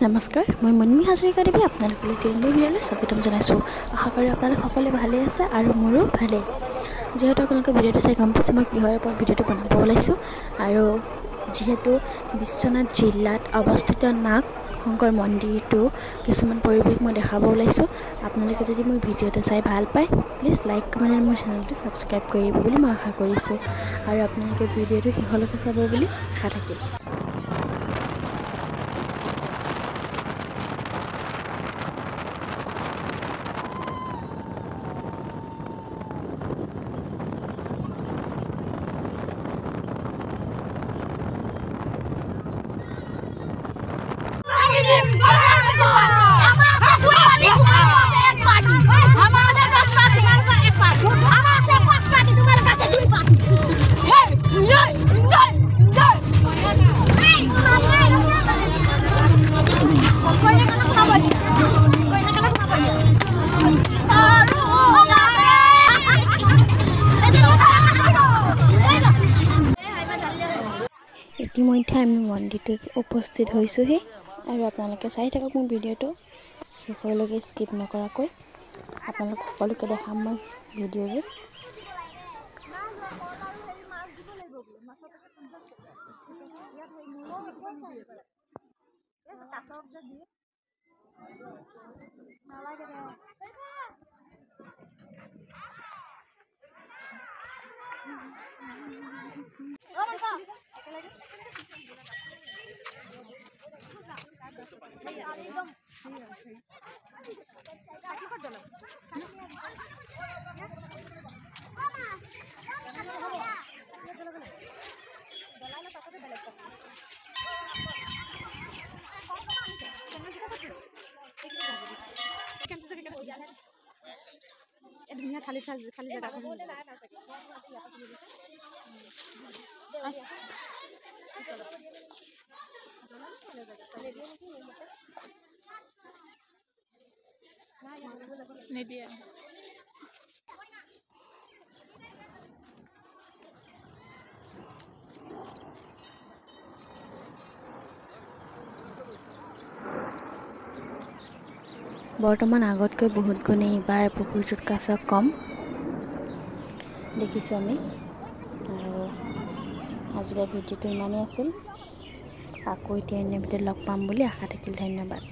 নমস্কাৰ, মই মনমি হাজৰিকা দেৱী আপোনালোকলৈ তিনিদিন ভিডিঅ'লৈ স্বাগতম জনাইছোঁ। আশা কৰোঁ আপোনালোক সকলোৱে ভালেই আছে আৰু মোৰো ভালেই। যিহেতু আপোনালোকে ভিডিঅ'টো চাই গম পাইছে মই কিহৰ ওপৰত ভিডিঅ'টো বনাব ওলাইছোঁ, আৰু যিহেতু বিশ্বনাথ জিলাত অৱস্থিত নাগ শংকৰ মন্দিৰটো কিছুমান পৰিৱেশ মই দেখাব ওলাইছোঁ। আপোনালোকে যদি মোৰ ভিডিঅ'টো চাই ভাল পায় প্লিজ লাইক কমেণ্ট আৰু মোৰ চেনেলটো ছাবস্ক্ৰাইব কৰিব বুলি মই আশা কৰিছোঁ, আৰু আপোনালোকে ভিডিঅ'টো শেষলৈকে চাব বুলি আশা থাকিল। ইতিমধ্যে আমি মন্দিৰটোত উপস্থিত হৈছোঁহি, আৰু আপোনালোকে চাই থাকক মোৰ ভিডিঅ'টো শেষলৈকে স্কিপ নকৰাকৈ। আপোনালোক সকলোকে দেখাম মই ভিডিঅ'টো। ধুনীয়া খালী জেগাখন নিদিয়ে। বৰ্তমান আগতকৈ বহুত গুণে এইবাৰ পুখুৰীটোত কাছ কম দেখিছোঁ আমি, আৰু আজিৰ ভিডিঅ'টো ইমানেই আছিল। আকৌ এতিয়া অন্য ভিডিঅ'ত লগ পাম বুলি আশা থাকিল। ধন্যবাদ।